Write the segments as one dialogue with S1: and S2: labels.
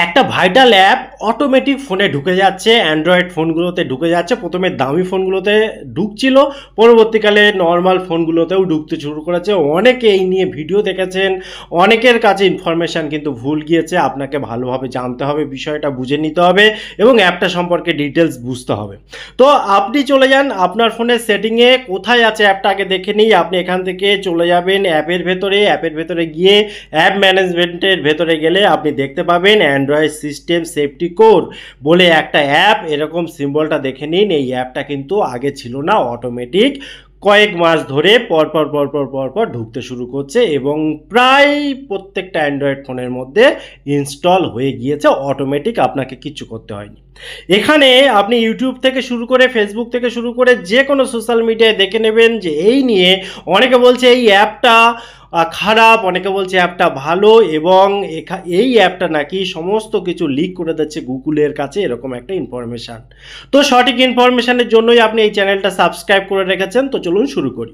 S1: একটা vital app automatic ফোনে ঢুকে যাচ্ছে, অ্যান্ড্রয়েড ফোনগুলোতে ঢুকে যাচ্ছে। প্রথমে দামি ফোনগুলোতে ঢুকছিল, পরবর্তীকালে নর্মাল ফোনগুলোতেও ঢুকতে শুরু করেছে। অনেকে এই নিয়ে ভিডিও দেখেছেন, অনেকের কাছে ইনফরমেশান কিন্তু ভুল গিয়েছে। আপনাকে ভালোভাবে জানতে হবে, বিষয়টা বুঝে নিতে হবে এবং অ্যাপটা সম্পর্কে ডিটেলস বুঝতে হবে। তো আপনি চলে যান আপনার ফোনের সেটিংয়ে, কোথায় আছে অ্যাপটা আগে দেখে নিই। আপনি এখান থেকে চলে যাবেন অ্যাপের ভেতরে গিয়ে অ্যাপ ম্যানেজমেন্টের ভেতরে গেলে আপনি দেখতে পাবেন অ্যান্ড্রয়েড সিস্টেম সেফটি কোর বলে একটা অ্যাপ। এরকম সিম্বলটা দেখে নিন। এই অ্যাপটা কিন্তু আগে ছিল না, অটোমেটিক কয়েক মাস ধরে পরপর ঢুকতে শুরু করছে এবং প্রায় প্রত্যেকটা অ্যান্ড্রয়েড ফোনের মধ্যে ইনস্টল হয়ে গিয়েছে অটোমেটিক, আপনাকে কিচ্ছু করতে হয়নি। এখানে আপনি ইউটিউব থেকে শুরু করে ফেসবুক থেকে শুরু করে যে কোনো সোশ্যাল মিডিয়ায় দেখে নেবেন যে এই নিয়ে অনেকে বলছে এই অ্যাপটা খারাপ, অনেকে বলছে অ্যাপটা ভালো এবং এই অ্যাপটা নাকি সমস্ত কিছু লিক করে দিচ্ছে গুগলের কাছে, এরকম একটা ইনফরমেশান। তো সঠিক ইনফরমেশানের জন্যই আপনি এই চ্যানেলটা সাবস্ক্রাইব করে রেখেছেন। তো চলুন শুরু করি।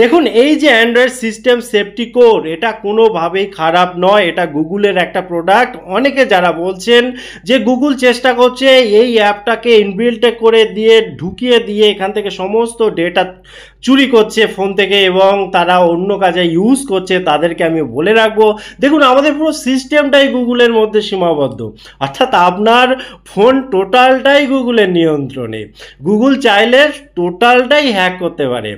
S1: দেখুন, এই যে অ্যান্ড্রয়েড সিস্টেম সেফটি কোর, এটা কোনোভাবেই খারাপ নয়, এটা গুগলের একটা প্রোডাক্ট। অনেকে যারা বলছেন যে গুগল চেষ্টা করছে এই অ্যাপটাকে ইনবিল্ট করে দিয়ে ঢুকিয়ে দিয়ে এখান থেকে সমস্ত ডেটা চুরি করছে ফোন থেকে এবং তারা অন্য কাজে ইউজ করছে, তাদেরকে আমি বলে রাখবো, দেখুন আমাদের পুরো সিস্টেমটাই গুগলের মধ্যে সীমাবদ্ধ। অর্থাৎ আপনার ফোন টোটালটাই গুগলের নিয়ন্ত্রণে। গুগল চাইলে টোটালটাই হ্যাক করতে পারে।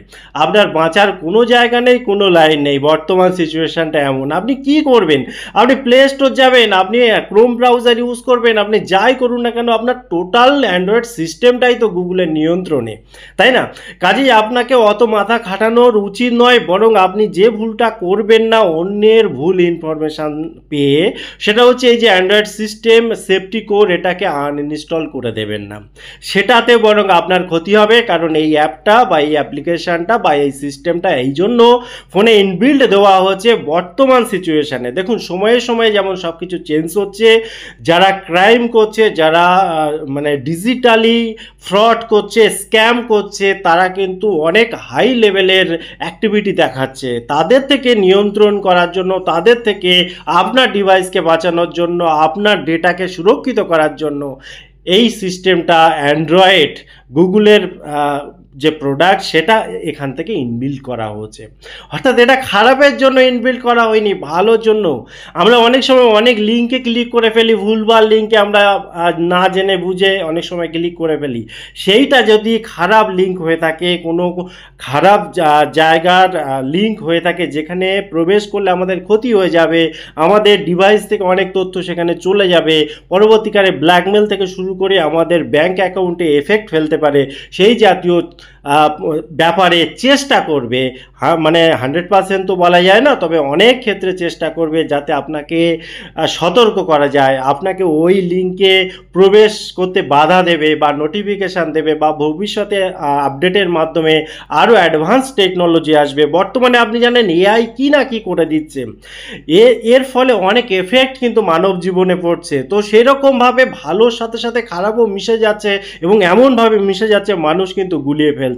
S1: আপনার বাঁচার কোনো জায়গা নেই, কোনো লাইন নেই। বর্তমান সিচুয়েশানটা এমন। আপনি কি করবেন? আপনি প্লে স্টোর যাবেন, আপনি ক্রোম ব্রাউজার ইউজ করবেন, আপনি যাই করুন না কেন আপনার টোটাল অ্যান্ড্রয়েড সিস্টেমটাই তো গুগলের নিয়ন্ত্রণে, তাই না? কাজেই আপনাকে অত মাথা খাটানোর উচিত নয়, বরং আপনি যে ভুলটা করবেন না অন্যের ভুল ইনফরমেশান পেয়ে, সেটা হচ্ছে এই যে অ্যান্ড্রয়েড সিস্টেম সেফটি কোর, এটাকে আনইনস্টল করে দেবেন না। সেটাতে বরং আপনার ক্ষতি হবে, কারণ এই অ্যাপটা বা এই অ্যাপ্লিকেশানটা বা এই সিস্টেমটা এই জন্য ফোনে ইনবিল্ড দেওয়া হচ্ছে বর্তমান সিচুয়েশানে। দেখুন, সময়ে সময়ে যেমন সব কিছু চেঞ্জ হচ্ছে, যারা ক্রাইম করছে, যারা মানে ডিজিটালি ফ্রড করছে, স্ক্যাম করছে, তারা কিন্তু অনেক হাই লেভেলের অ্যাক্টিভিটি দেখাচ্ছে। তাদের থেকে নিয়ন্ত্রণ করার জন্য, তাদের থেকে আপনার ডিভাইসকে বাঁচানোর জন্য, আপনার ডেটাকে সুরক্ষিত করার জন্য এই সিস্টেমটা অ্যান্ড্রয়েড গুগলের যে প্রোডাক্ট সেটা এখান থেকে ইনবিল্ড করা হচ্ছে। অর্থাৎ এটা খারাপের জন্য ইনবিল্ড করা হয়নি, ভালোর জন্য। আমরা অনেক সময় অনেক লিঙ্কে ক্লিক করে ফেলি, ভুলভাল লিঙ্কে আমরা না জেনে বুঝে অনেক সময় ক্লিক করে ফেলি। সেইটা যদি খারাপ লিঙ্ক হয়ে থাকে, কোনো খারাপ জায়গার লিঙ্ক হয়ে থাকে, যেখানে প্রবেশ করলে আমাদের ক্ষতি হয়ে যাবে, আমাদের ডিভাইস থেকে অনেক তথ্য সেখানে চলে যাবে, পরবর্তীকালে ব্ল্যাকমেল থেকে শুরু করে আমাদের ব্যাঙ্ক অ্যাকাউন্টে এফেক্ট ফেলতে পারে, সেই জাতীয় ব্যাপারে চেষ্টা করবে। মানে 100% তো বলা যায় না, তবে অনেক ক্ষেত্রে চেষ্টা করবে যাতে আপনাকে সতর্ক করা যায়, আপনাকে ওই লিঙ্কে প্রবেশ করতে বাধা দেবে বা নোটিফিকেশান দেবে, বা ভবিষ্যতে আপডেটের মাধ্যমে আরও অ্যাডভান্স টেকনোলজি আসবে। বর্তমানে আপনি জানেন এআই কি না কি করে দিচ্ছে, এর ফলে অনেক এফেক্ট কিন্তু মানব জীবনে পড়ছে। তো সেরকমভাবে ভালোর সাথে সাথে খারাপও মিশে যাচ্ছে এবং এমনভাবে মিশে যাচ্ছে মানুষ কিন্তু গুলিয়ে ফেলছে।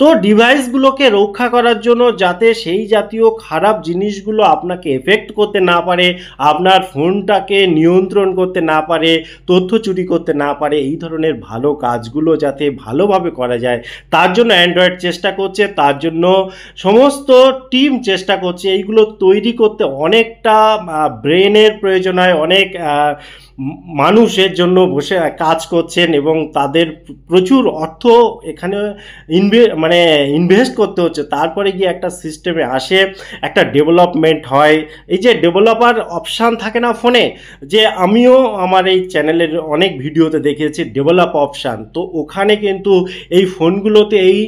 S1: তো ডিভাইসগুলোকে রক্ষা করার জন্য, যাতে সেই জাতীয় খারাপ জিনিসগুলো আপনাকে এফেক্ট করতে না পারে, আপনার ফোনটাকে নিয়ন্ত্রণ করতে না পারে, তথ্য চুরি করতে না পারে, এই ধরনের ভালো কাজগুলো যাতে ভালোভাবে করা যায়, তার জন্য অ্যান্ড্রয়েড চেষ্টা করছে, তার জন্য সমস্ত টিম চেষ্টা করছে। এইগুলো তৈরি করতে অনেকটা ব্রেনের প্রয়োজন হয়, অনেক মানুষের জন্য বসে কাজ করছেন এবং তাদের প্রচুর অর্থ এখানে ইনভেস্ট করতে হচ্ছে। তারপরে গিয়ে একটা সিস্টেমে আসে, একটা ডেভেলপমেন্ট হয়। এই যে ডেভেলপার অপশান থাকে না ফোনে, যে আমিও আমার এই চ্যানেলের অনেক ভিডিওতে দেখিয়েছি ডেভেলপ অপশান। তো ওখানে কিন্তু এই ফোনগুলোতে এই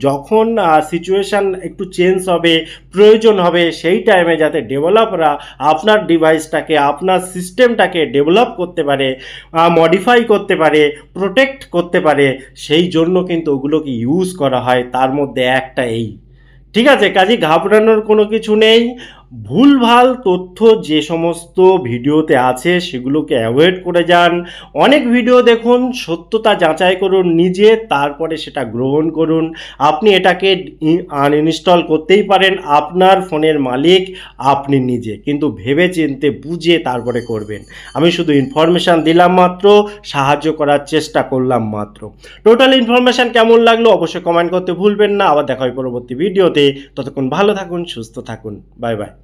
S1: যখন সিচুয়েশান একটু চেঞ্জ হবে, প্রয়োজন হবে, সেই টাইমে যাতে ডেভেলপরা আপনার ডিভাইসটাকে, আপনার সিস্টেমটাকে ডেভেলপ করতে পারে, মডিফাই করতে পারে, প্রোটেক্ট করতে পারে, সেই জন্য কিন্তু ওগুলোকে ইউজ করা হয়। তার মধ্যে একটা এই, ঠিক আছে? কাজে ঘাবড়ানোর কোনো কিছু নেই। ভুলভাল তথ্য যে সমস্ত ভিডিওতে আছে সেগুলোকে অ্যাভয়েড করে যান। অনেক ভিডিও দেখুন, সত্যতা যাচাই করুন নিজে, তারপরে সেটা গ্রহণ করুন। আপনি এটাকে আনইনস্টল করতেই পারেন, আপনার ফোনের মালিক আপনি নিজে, কিন্তু ভেবে চিন্তে বুঝে তারপরে করবেন। আমি শুধু ইনফরমেশান দিলাম মাত্র, সাহায্য করার চেষ্টা করলাম মাত্র। টোটাল ইনফরমেশান কেমন লাগলো অবশ্যই কমেন্ট করতে ভুলবেন না। আবার দেখা হয় পরবর্তী ভিডিওতে। ততক্ষণ ভালো থাকুন, সুস্থ থাকুন, বাই বাই।